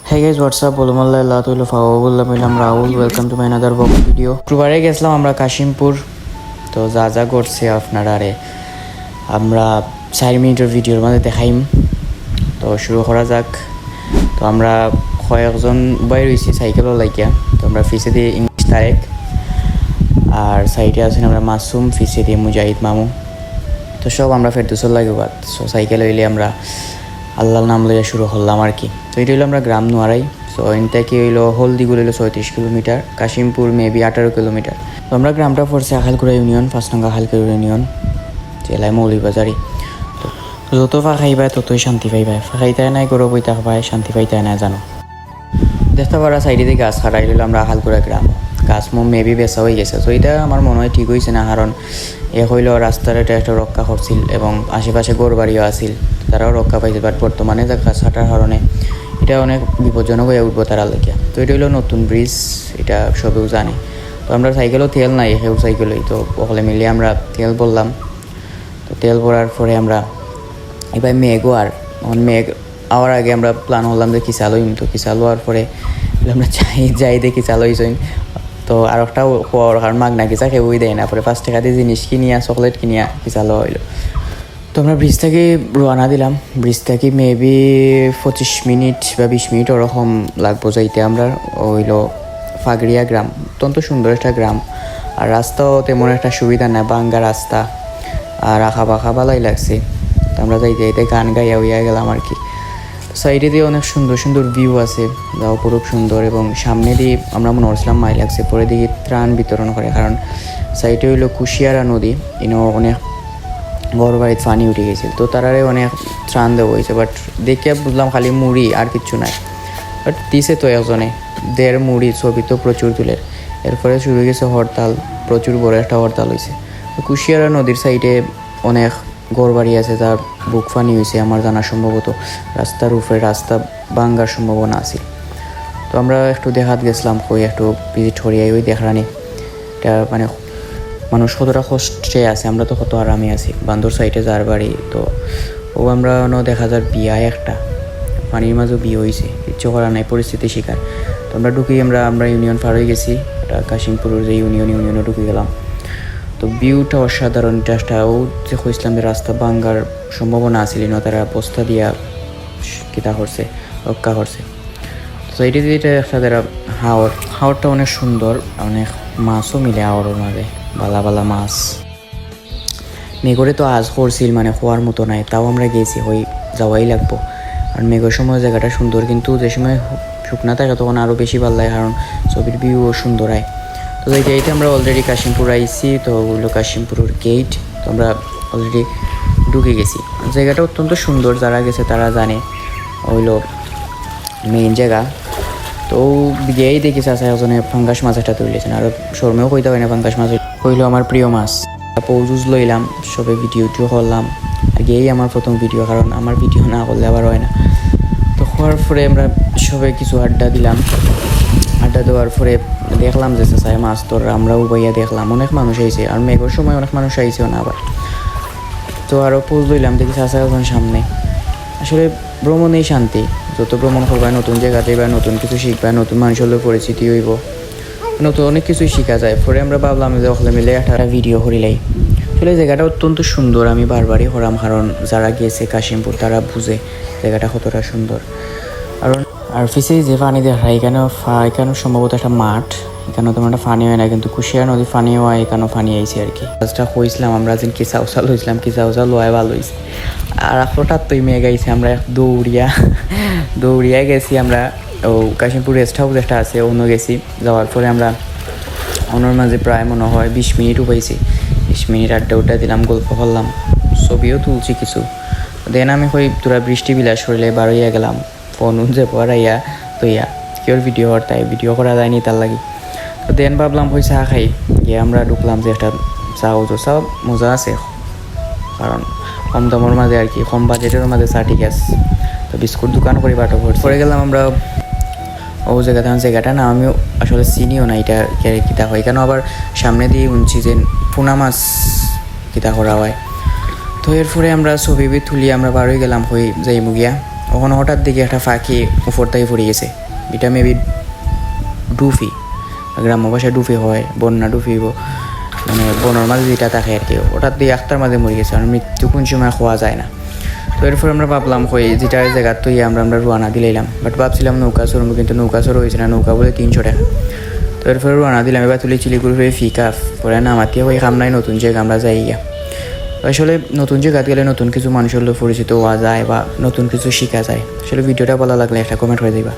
Hey guys, what's up? বললাম Rahul, welcome to my another blog video. শুক্রবারে গেছিলাম আমরা কাশিমপুর। তো যা যা করছে আপনারা আমরা 4 মিনিটের ভিডিওর মধ্যে দেখাইম। তো শুরু করা যাক। তো আমরা কয়েকজন বাইর হয়েছি সাইকেলও লাগিয়া। তো আমরা ফিসে দিয়ে ইংলিশ তারেক, আর সাইডে আছেন আমরা মাসুম, ফিসে দিয়ে মুজাহিদ মামু। তো সব আমরা ফেরদৌসের লাগবাদ। সো সাইকেল হইলে আমরা আল্লাহর নাম লইয়া শুরু করলাম আর কি। তো এটা হইলো আমরা গ্রাম নোয়ারাই। সো এন থেকে হইলো হলদিগুলো হইলো 34 কিলোমিটার, কাশিমপুর মেবি 18 কিলোমিটার। তো আমরা গ্রামটা পড়ছে আখালকুড়া ইউনিয়ন, 5 নং আখালকুড়া ইউনিয়ন, জেলায় মৌলভীবাজারি। তো যত ফাঁকাইবায় ততই শান্তি পাইবায়, ফাঁকাইতায় নাই গরো বই থাকবায়, শান্তি পাইতায় না জানো। দেখতে পারা সাইডে দিয়ে গাছ খাটাই হইলো আমরা আখালকুড়া গ্রাম। গাছ মেবি বেচা হয়ে গেছে। তো এটা আমার মনে হয় ঠিক হয়েছে না, কারণ এ হইল রাস্তার এটা একটা রক্ষা করছিল এবং আশেপাশে গোর বাড়িও আসিল, তারাও রক্ষা পাইছে। বাট বর্তমানে যা গাছ কাটার কারণে এটা অনেক বিপজ্জনক হয়ে উঠবো তারা লেগে। তো এটা হইলো নতুন ব্রিজ, এটা সবেও জানে। তো আমরা সাইকেলও তেল নাই, সেও সাইকেলই। তো সকলে মিলিয়ে আমরা তেল বললাম। তো তেল ভরার পরে আমরা এবার মেঘও আর মেঘ আওয়ার আগে আমরা প্ল্যান করলাম যে কিসাল হইম। তো কিসাল হওয়ার পরে আমরা যাই দেখি চাল হইছইন। তো আর একটাও হওয়ার কারণ মাগনা কিসা কেউই দেয় না। পরে 5 টাকা দিয়ে জিনিস কিনিয়া চকলেট কিনিয়া কিসালো হইলো। তো আমরা ব্রিজ থেকে রওনা দিলাম। ব্রিজ থেকে মেবি 25 মিনিট বা 20 মিনিট ওরকম লাগবো যাইতে। আমরা হইলো ফাগড়িয়া গ্রাম, অত্যন্ত সুন্দর একটা গ্রাম। আর রাস্তাও তেমন একটা সুবিধা নাই, বাঙ্গা রাস্তা, আর আঁকা বাঁকা ভালোই লাগছে। তো আমরা যাইতে যাইতে গান গাইয়া হইয়া গেলাম আর কি। সাইডে দিয়ে অনেক সুন্দর সুন্দর ভিউ আছে, যা অপরূপ সুন্দর। এবং সামনে দিয়ে আমরা মনে করছিলাম মাই লাগছে, পরে দিকে ত্রাণ বিতরণ করে, কারণ সাইডে হইলো কুশিয়ারা নদী, ইনো অনেক ঘর বাড়িতে পানি উঠে গেছিল। তো তারারে অনেক ত্রাণ দেওয়া হয়েছে। বাট দেখে বুঝলাম খালি মুড়ি আর কিচ্ছু নাই। বাট দিছে তো একজনে 1.5 মুড়ি, ছবি তো প্রচুর তুলের। এরপরে শুরু হয়ে গেছে হরতাল, প্রচুর বড় একটা হরতাল হয়েছে। কুশিয়ারা নদীর সাইডে অনেক ঘর বাড়ি আছে, যা বুক ফানি হয়েছে আমার জানা সম্ভবত। রাস্তার উপরে রাস্তা ভাঙ্গার সম্ভাবনা আছে। তো আমরা একটু দেখাত গেছিলাম, কই একটু ভিজিট করিয়াই ওই দেখানি এটা মানে মানুষ কতটা কষ্টে আছে, আমরা তো কত আরামে আছি। বান্দর সাইডে যার বাড়ি, তো ও আমরা দেখা যার বিয়া একটা পানির মাঝেও বিয়ে হয়েছে, কিচ্ছু করার নাই, পরিস্থিতি শিকার। তো আমরা আমরা ইউনিয়ন পার হয়ে গেছি, এটা কাশিমপুরের যে ইউনিয়নে ঢুকে গেলাম। তো ভিউটা অসাধারণ। ও যে কইছিলাম যে রাস্তা ভাঙ্গার সম্ভাবনা আসিল না, তারা বস্তা দিয়া কিতা করছে, রক্ষা করছে। তো এইটি এটা একটা তারা হাওরটা অনেক সুন্দর, অনেক মাছও মিলে হাওরের মাঝে, বালা বালা মাছ। মেঘরে তো আজ করছিল, মানে খোয়ার মতো নাই, তাও আমরা গেছি, যাওয়াই লাগবো। আর মেঘের সময় জায়গাটা সুন্দর, কিন্তু যে সময় শুকনা থাকে তখন আরও বেশি ভালো লাগে, কারণ ছবির ভিউও সুন্দর হয়। তো এইটা আমরা অলরেডি কাশিমপুর আইছি। তো হইলো কাশিমপুরের গেট। তো আমরা অলরেডি ঢুকে গেছি। জায়গাটা অত্যন্ত সুন্দর, যারা গেছে তারা জানে হইলো মেইন জায়গা। তো গিয়েই দেখি চাষা একজনে ফাঙ্গাস মাছ একটা তুলেছেন, আর শর্মেও কইতে হয় না, ফাঙ্গাস মাছ হইলো আমার প্রিয় মাছ। পৌজুজ লইলাম, সবে ভিডিও করলাম। আর গিয়েই আমার প্রথম ভিডিও, কারণ আমার ভিডিও না করলে আবার হয় না। তো হওয়ার পরে আমরা সবাই কিছু আড্ডা দিলাম। আড্ডা দেওয়ার পরে দেখলাম যে চাষায় মাছ ধরা, আমরাও বাইয়া দেখলাম অনেক মানুষ আইছে। আর মেঘের সময় অনেক মানুষ আইছেও না আবার। তো আরও পোজ লইলাম, দেখি চাষা এখন সামনে। আসলে ভ্রমণেই শান্তি, যত ভ্রমণ করবা, নতুন জায়গা যাইবা, নতুন কিছু শিখবা, নতুন মানুষের লোক পরিচিতি হইব, নতুন অনেক কিছুই শেখা যায়। পরে আমরা ভাবলাম যে সকলে মিলে একটা ভিডিও করিলাই। আসলে জায়গাটা অত্যন্ত সুন্দর, আমি বারবারই হরাম, কারণ যারা গিয়েছে কাশিমপুর তারা বুঝে জায়গাটা কতটা সুন্দর। আর ফিসে যে পানি দেখা, এখানেও সম্ভবত একটা মাঠ, এখানেও তেমন একটা ফানি হয় না, কিন্তু কুশিয়ার নদী ফানি হয়, এখানেও ফানি আইছে আর কি। কাজটা হয়েছিলাম আমরা যেন কিসাউসাল হয়েছিলাম, কিসাউসাল লোয়া ভালো হয়েছে। আর হঠাৎ তুই মেয়ে গাইছে, আমরা দৌড়িয়া গেছি। আমরা ও কাশিমপুর রেস্ট হাউস একটা আছে, অন্য গেছি। যাওয়ার পরে আমরা অন্যর মাঝে প্রায় মনে হয় 20 মিনিটও পাইছি। 20 মিনিট আড্ডা দিলাম, গল্প করলাম, ছবিও তুলছি কিছু। দেন আমি তোরা বৃষ্টি বিলাস করিলে বারোইয়া গেলাম, ফোন যে পড়াইয়া তৈয়া কেউর ভিডিও করা যায়নি তার লাগি। তো দেন ভাবলাম চা খাই গিয়ে আমরা ঢুকলাম যে একটা চা মজা আছে, কারণ কম দামের মাঝে আর কি, কম বাজেটের মাঝে চা ঠিক আছে। তো বিস্কুট দোকান করি বাটো পরে গেলাম আমরা ও জায়গাটা না আমিও আসলে চিনিও না, এটা কিতা হয় কেন। আবার সামনে দিয়ে শুনছি যে পোনা মাছ কিতা করা হয়। তো এরপরে আমরা ছবি তুলি আমরা বার হয়ে গেলাম যাই মুগিয়া। ওখানে হঠাৎ দিকে একটা ফাঁকি উপর থেকে পড়ে গেছে। এটা মেবি ডুফি, গ্রাম্য ভাষায় ডুফি হয়, বন্যা ডুফিব, মানে বনের মাঝে যেটা থাকে আর কি। হঠাৎ দিয়ে একটার মাঝে মরে গেছে, আর মৃত্যু কোন সময় খোয়া যায় না। তো এরপর আমরা ভাবলাম কই যেটা জায়গার তো আমরা রোয়ানা দিলাম, বাট ভাবছিলাম নৌকা চড়বো, কিন্তু নৌকা চড়ো হয়েছে না, নৌকা বলে 300 টাকা। তো এরপরে রোয়ানা দিলাম, এবার তুলি চিলিগুড়ি হয়ে ফিকা পরে নামাতে হয়ে খাম নাই, নতুন জায়গা আমরা যাই গিয়া। আসলে নতুন জায়গাত গেলে নতুন কিছু মানুষের লোক পরিচিত হওয়া যায় বা নতুন কিছু শেখা যায়। আসলে ভিডিওটা ভালো লাগলে একটা কমেন্ট করে দিবা।